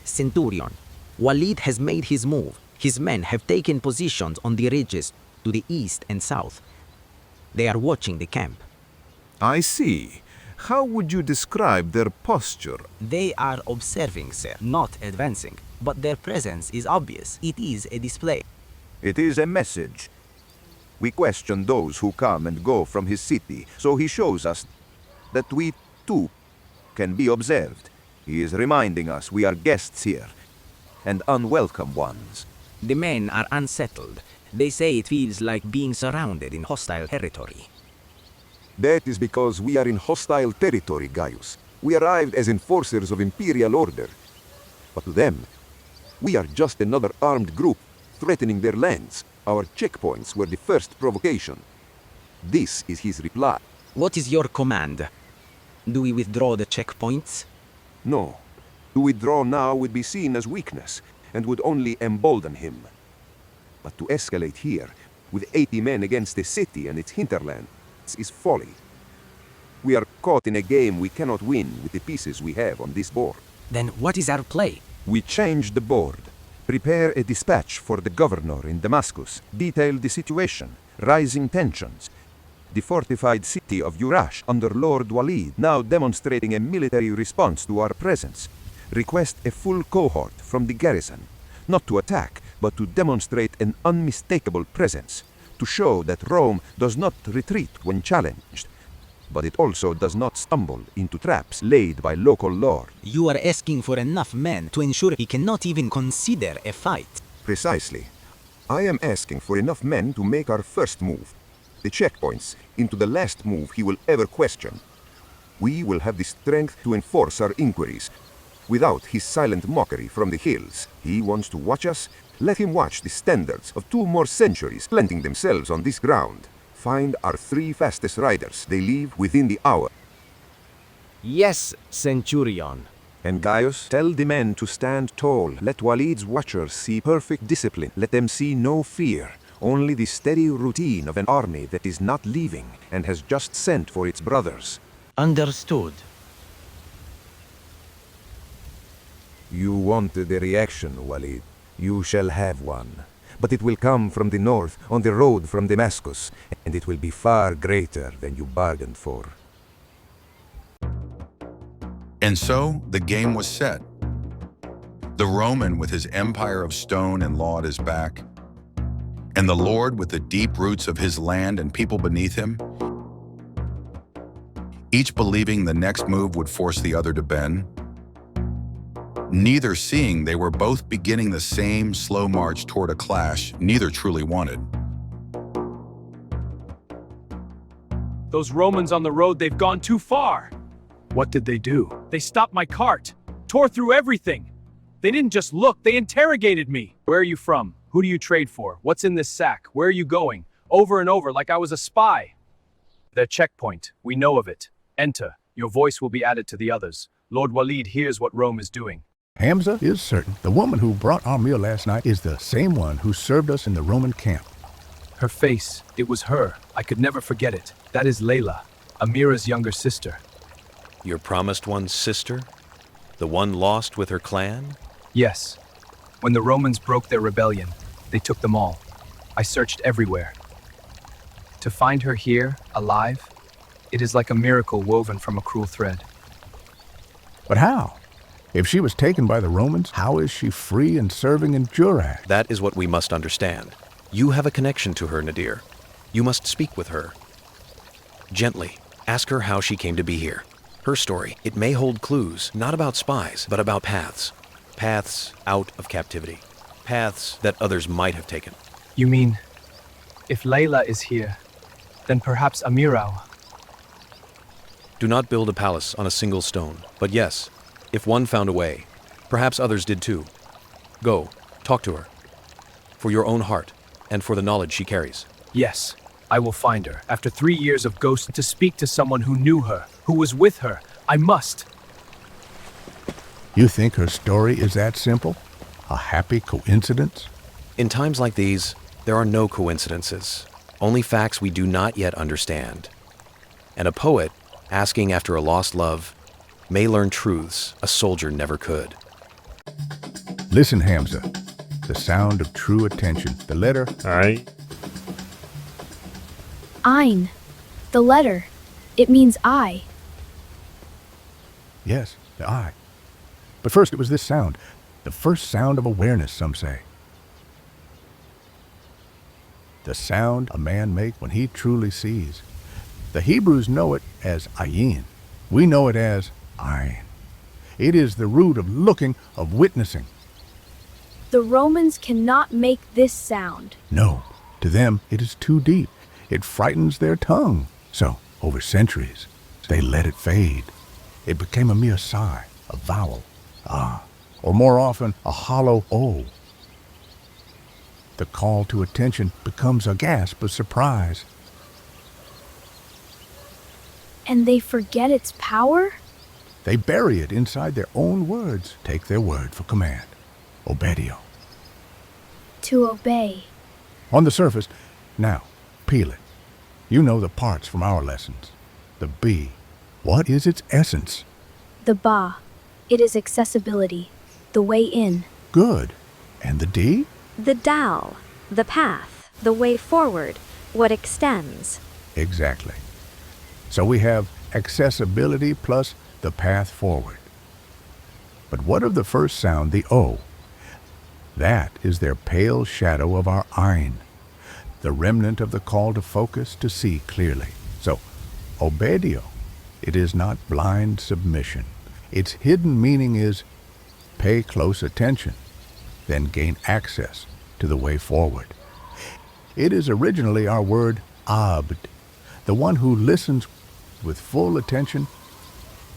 Centurion, Walid has made his move. His men have taken positions on the ridges to the east and south. They are watching the camp. I see. How would you describe their posture? They are observing, sir, not advancing. But their presence is obvious. It is a display. It is a message. We question those who come and go from his city, so he shows us that we, too, can be observed. He is reminding us we are guests here, and unwelcome ones. The men are unsettled. They say it feels like being surrounded in hostile territory. That is because we are in hostile territory, Gaius. We arrived as enforcers of imperial order. But to them, we are just another armed group threatening their lands. Our checkpoints were the first provocation. This is his reply. What is your command? Do we withdraw the checkpoints? No. To withdraw now would be seen as weakness and would only embolden him. But to escalate here, with 80 men against the city and its hinterland, is folly. We are caught in a game we cannot win with the pieces we have on this board. Then what is our play? We change the board. Prepare a dispatch for the governor in Damascus. Detail the situation, rising tensions. The fortified city of Jurash under Lord Walid now demonstrating a military response to our presence. Request a full cohort from the garrison, not to attack, but to demonstrate an unmistakable presence, to show that Rome does not retreat when challenged, but it also does not stumble into traps laid by local lords. You are asking for enough men to ensure he cannot even consider a fight. Precisely. I am asking for enough men to make our first move, the checkpoints, into the last move he will ever question. We will have the strength to enforce our inquiries, without his silent mockery from the hills. He wants to watch us. Let him watch the standards of 2 more centuries planting themselves on this ground. Find our 3 fastest riders. They leave within the hour. Yes, Centurion. And Gaius, tell the men to stand tall. Let Walid's watchers see perfect discipline. Let them see no fear, only the steady routine of an army that is not leaving and has just sent for its brothers. Understood. You wanted a reaction, Walid. You shall have one. But it will come from the north, on the road from Damascus, and it will be far greater than you bargained for. And so the game was set. The Roman with his empire of stone and law at his back, and the Lord with the deep roots of his land and people beneath him, each believing the next move would force the other to bend, neither seeing they were both beginning the same slow march toward a clash neither truly wanted. Those Romans on the road, they've gone too far. What did they do? They stopped my cart, tore through everything. They didn't just look, they interrogated me. Where are you from? Who do you trade for? What's in this sack? Where are you going? Over and over, like I was a spy. The checkpoint, we know of it. Enter. Your voice will be added to the others. Lord Walid hears what Rome is doing. Hamza is certain the woman who brought our meal last night is the same one who served us in the Roman camp. Her face, it was her. I could never forget it. That is Layla, Amira's younger sister. Your promised one's sister? The one lost with her clan? Yes. When the Romans broke their rebellion, they took them all. I searched everywhere. To find her here, alive, it is like a miracle woven from a cruel thread. But how? If she was taken by the Romans, how is she free and serving in Jurash? That is what we must understand. You have a connection to her, Nadir. You must speak with her. Gently, ask her how she came to be here. Her story, it may hold clues, not about spies, but about paths. Paths out of captivity. Paths that others might have taken. You mean, if Layla is here, then perhaps Amira. Do not build a palace on a single stone, but yes, if one found a way, perhaps others did too. Go, talk to her. For your own heart, and for the knowledge she carries. Yes, I will find her. After 3 years of ghost, to speak to someone who knew her, who was with her, I must. You think her story is that simple? A happy coincidence? In times like these, there are no coincidences, only facts we do not yet understand. And a poet, asking after a lost love, may learn truths a soldier never could. Listen, Hamza. The sound of true attention. The letter Ayin. The letter. It means I. Yes, the I. But first it was this sound. The first sound of awareness, some say. The sound a man makes when he truly sees. The Hebrews know it as Ayin. We know it as Ayin. It is the root of looking, of witnessing. The Romans cannot make this sound. No, to them it is too deep. It frightens their tongue. So, over centuries, they let it fade. It became a mere sigh, a vowel, or more often, a hollow O. The call to attention becomes a gasp of surprise. And they forget its power? They bury it inside their own words. Take their word for command. Obedio. To obey. On the surface, now, peel it. You know the parts from our lessons. The B. What is its essence? The Ba. It is accessibility. The way in. Good. And the D? The Dal. The path. The way forward. What extends. Exactly. So we have accessibility plus the path forward. But what of the first sound, the O? That is their pale shadow of our Ayin, the remnant of the call to focus, to see clearly. So, obedio, it is not blind submission. Its hidden meaning is pay close attention, then gain access to the way forward. It is originally our word abd, the one who listens with full attention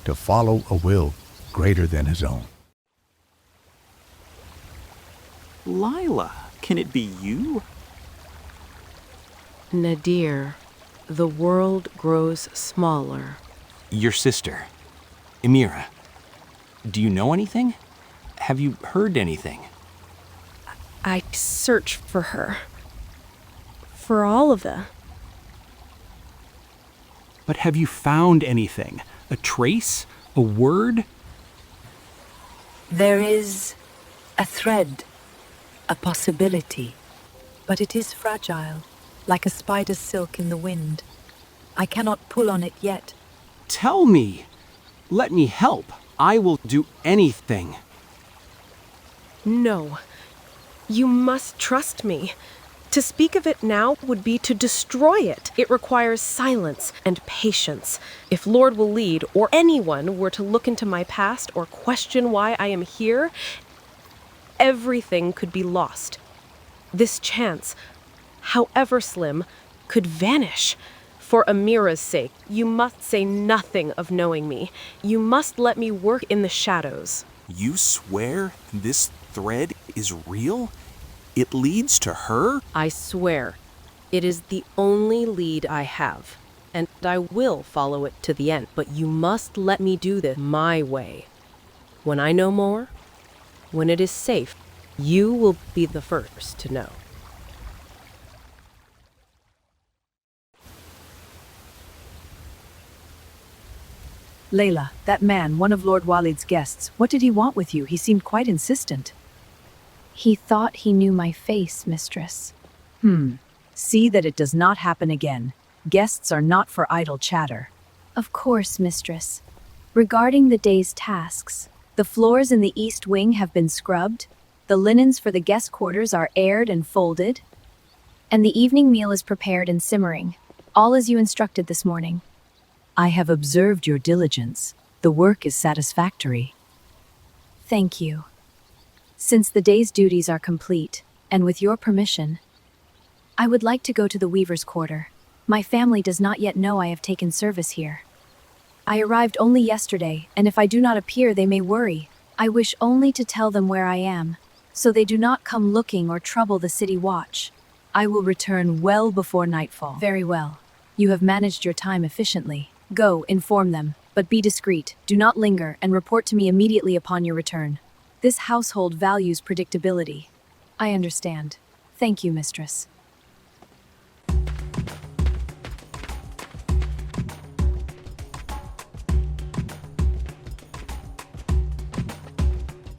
to follow a will greater than his own. Lila, can it be you? Nadir, the world grows smaller. Your sister, Emira. Do you know anything? Have you heard anything? I search for her. For all of them. But have you found anything? A trace? A word? There is a thread, a possibility, but it is fragile, like a spider's silk in the wind. I cannot pull on it yet. Tell me. Let me help. I will do anything. No. You must trust me. To speak of it now would be to destroy it. It requires silence and patience. If Lord will lead, or anyone were to look into my past or question why I am here, everything could be lost. This chance, however slim, could vanish. For Amira's sake, you must say nothing of knowing me. You must let me work in the shadows. You swear this thread is real? It leads to her? I swear. It is the only lead I have, and I will follow it to the end. But you must let me do this my way. When I know more, when it is safe, you will be the first to know. Layla, that man, one of Lord Walid's guests, what did he want with you? He seemed quite insistent. He thought he knew my face, mistress. See that it does not happen again. Guests are not for idle chatter. Of course, mistress. Regarding the day's tasks, the floors in the east wing have been scrubbed, the linens for the guest quarters are aired and folded, and the evening meal is prepared and simmering, all as you instructed this morning. I have observed your diligence. The work is satisfactory. Thank you. Since the day's duties are complete, and with your permission, I would like to go to the weaver's quarter. My family does not yet know I have taken service here. I arrived only yesterday, and if I do not appear, they may worry. I wish only to tell them where I am, so they do not come looking or trouble the city watch. I will return well before nightfall. Very well. You have managed your time efficiently. Go, inform them, but be discreet. Do not linger, and report to me immediately upon your return. This household values predictability. I understand. Thank you, mistress.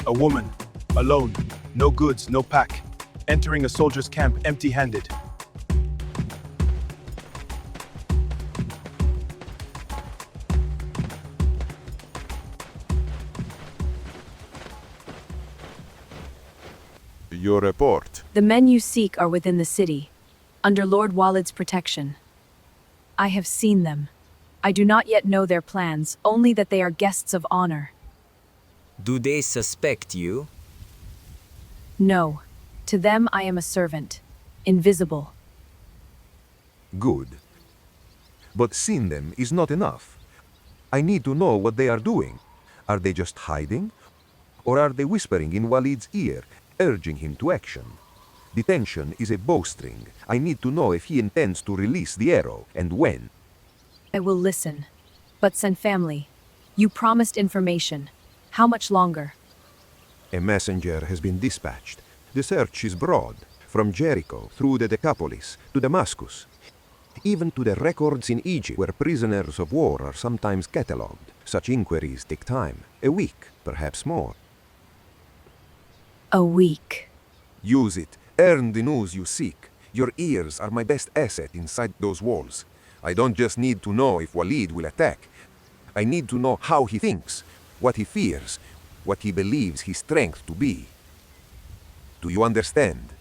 A woman. Alone. No goods, no pack. Entering a soldier's camp empty-handed. Your report. The men you seek are within the city, under Lord Walid's protection. I have seen them. I do not yet know their plans, only that they are guests of honor. Do they suspect you? No. To them I am a servant, invisible. Good. But seeing them is not enough. I need to know what they are doing. Are they just hiding? Or are they whispering in Walid's ear, urging him to action? Detention is a bowstring. I need to know if he intends to release the arrow, and when. I will listen. But send family. You promised information. How much longer? A messenger has been dispatched. The search is broad, from Jericho through the Decapolis to Damascus, even to the records in Egypt where prisoners of war are sometimes catalogued. Such inquiries take time, a week, perhaps more. A week. Use it. Earn the news you seek. Your ears are my best asset inside those walls. I don't just need to know if Walid will attack. I need to know how he thinks, what he fears, what he believes his strength to be. Do you understand?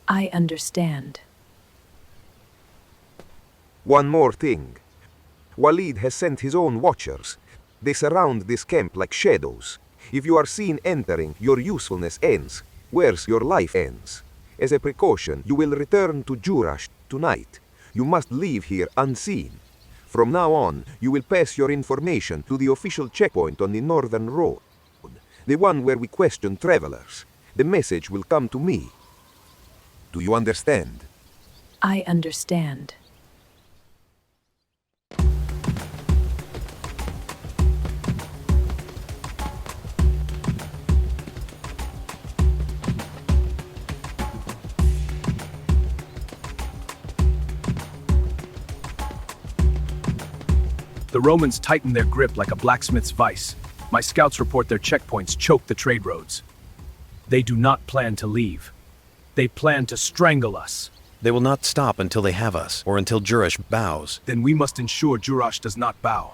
I understand. One more thing. Walid has sent his own watchers. They surround this camp like shadows. If you are seen entering, your usefulness ends, whereas your life ends. As a precaution, you will return to Jurash tonight. You must leave here unseen. From now on, you will pass your information to the official checkpoint on the northern road, the one where we question travelers. The message will come to me. Do you understand? I understand. The Romans tighten their grip like a blacksmith's vice. My scouts report their checkpoints choke the trade roads. They do not plan to leave. They plan to strangle us. They will not stop until they have us, or until Jurash bows. Then we must ensure Jurash does not bow.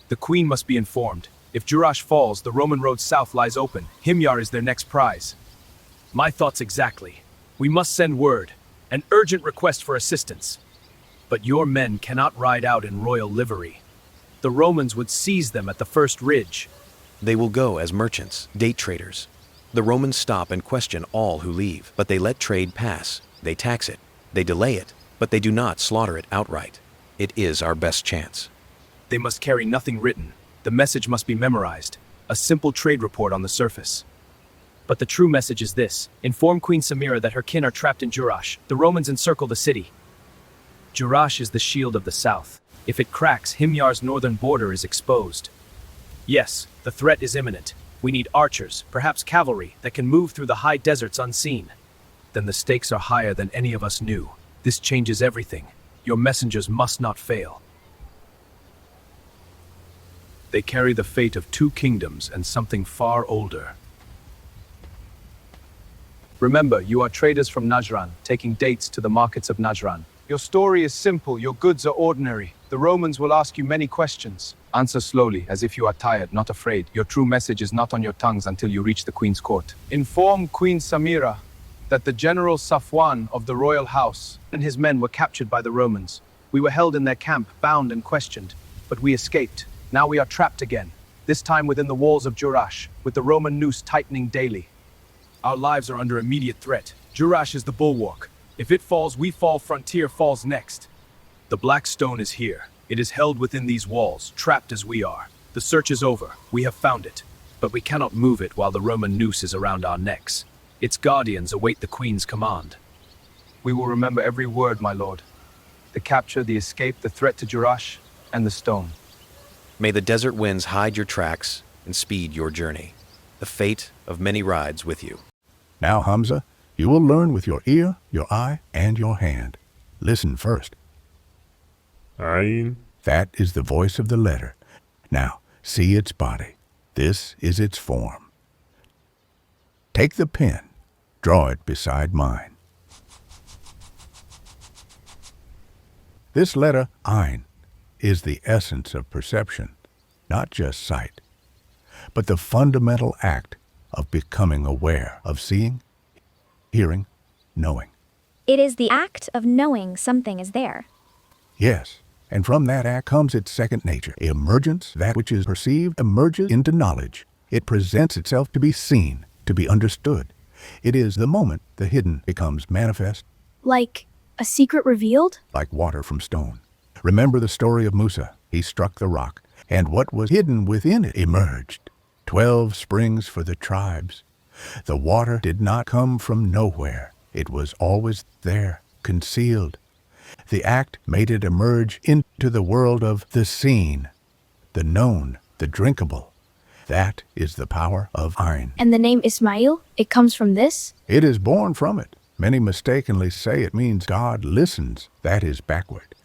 The queen must be informed. If Jurash falls, the Roman road south lies open. Himyar is their next prize. My thoughts exactly. We must send word, an urgent request for assistance. But your men cannot ride out in royal livery. The Romans would seize them at the first ridge. They will go as merchants, date traders. The Romans stop and question all who leave, but they let trade pass. They tax it. They delay it, but they do not slaughter it outright. It is our best chance. They must carry nothing written. The message must be memorized. A simple trade report on the surface. But the true message is this. Inform Queen Samira that her kin are trapped in Jurash. The Romans encircle the city. Jurash is the shield of the south. If it cracks, Himyar's northern border is exposed. Yes, the threat is imminent. We need archers, perhaps cavalry, that can move through the high deserts unseen. Then the stakes are higher than any of us knew. This changes everything. Your messengers must not fail. They carry the fate of 2 kingdoms and something far older. Remember, you are traders from Najran, taking dates to the markets of Najran. Your story is simple, your goods are ordinary. The Romans will ask you many questions. Answer slowly, as if you are tired, not afraid. Your true message is not on your tongues until you reach the Queen's court. Inform Queen Samira that the General Safwan of the royal house and his men were captured by the Romans. We were held in their camp, bound and questioned, but we escaped. Now we are trapped again, this time within the walls of Jurash, with the Roman noose tightening daily. Our lives are under immediate threat. Jurash is the bulwark. If it falls, we fall, frontier falls next. The Black Stone is here. It is held within these walls, trapped as we are. The search is over. We have found it. But we cannot move it while the Roman noose is around our necks. Its guardians await the Queen's command. We will remember every word, my lord. The capture, the escape, the threat to Jurash, and the stone. May the desert winds hide your tracks and speed your journey. The fate of many rides with you. Now, Hamza, you will learn with your ear, your eye, and your hand. Listen first. Ayin. That is the voice of the letter. Now, see its body. This is its form. Take the pen, draw it beside mine. This letter, Ayin, is the essence of perception, not just sight, but the fundamental act of becoming aware, of seeing, hearing, knowing. It is the act of knowing something is there. Yes, and from that act comes its second nature, emergence. That which is perceived emerges into knowledge. It presents itself to be seen, to be understood. It is the moment the hidden becomes manifest. Like a secret revealed? Like water from stone. Remember the story of Musa. He struck the rock, and what was hidden within it emerged. 12 springs for the tribes. The water did not come from nowhere. It was always there, concealed. The act made it emerge into the world of the seen, the known, the drinkable. That is the power of Ayin. And the name Ismail, it comes from this? It is born from it. Many mistakenly say it means God listens. That is backward.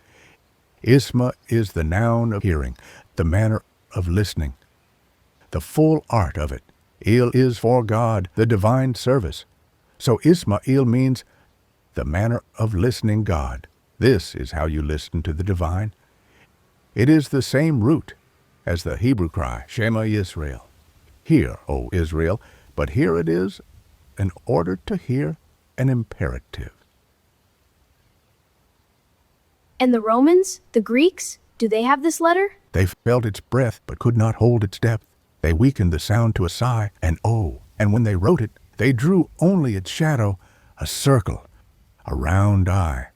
Isma is the noun of hearing, the manner of listening, the full art of it. Il is for God, the divine service. So Ismail means the manner of listening God. This is how you listen to the divine. It is the same root as the Hebrew cry, Shema Yisrael. Hear, O Israel, but here it is, in order to hear, an imperative. And the Romans, the Greeks, do they have this letter? They felt its breath but could not hold its depth. They weakened the sound to a sigh, an O, and when they wrote it, they drew only its shadow, a circle, a round eye,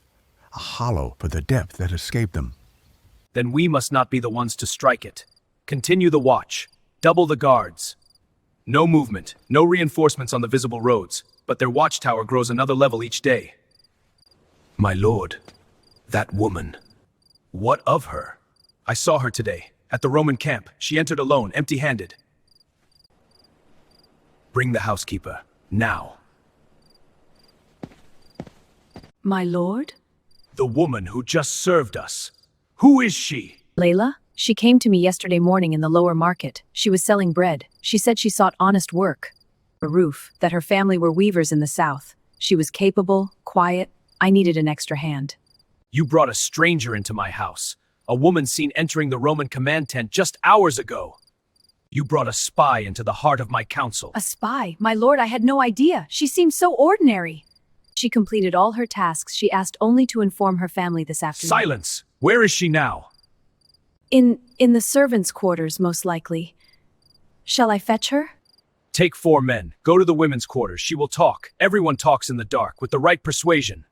a hollow for the depth that escaped them. Then we must not be the ones to strike it. Continue the watch. Double the guards. No movement, no reinforcements on the visible roads, but their watchtower grows another level each day. My lord, that woman. What of her? I saw her today, at the Roman camp. She entered alone, empty-handed. Bring the housekeeper, now. My lord? The woman who just served us. Who is she? Layla? She came to me yesterday morning in the lower market. She was selling bread. She said she sought honest work. A roof, that her family were weavers in the south. She was capable, quiet. I needed an extra hand. You brought a stranger into my house. A woman seen entering the Roman command tent just hours ago. You brought a spy into the heart of my council. A spy? My lord, I had no idea. She seemed so ordinary. She completed all her tasks. She asked only to inform her family this afternoon. Silence! Where is she now? In the servants' quarters, most likely. Shall I fetch her? Take 4 men. Go to the women's quarters. She will talk. Everyone talks in the dark, with the right persuasion.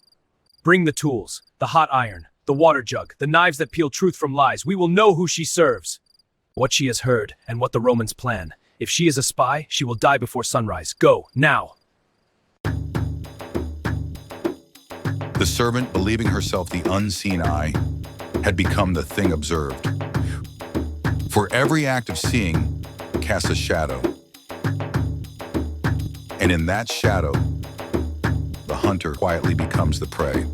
Bring the tools, the hot iron, the water jug, the knives that peel truth from lies. We will know who she serves, what she has heard, and what the Romans plan. If she is a spy, she will die before sunrise. Go, now! The servant, believing herself the unseen eye, had become the thing observed. For every act of seeing casts a shadow. And in that shadow, the hunter quietly becomes the prey.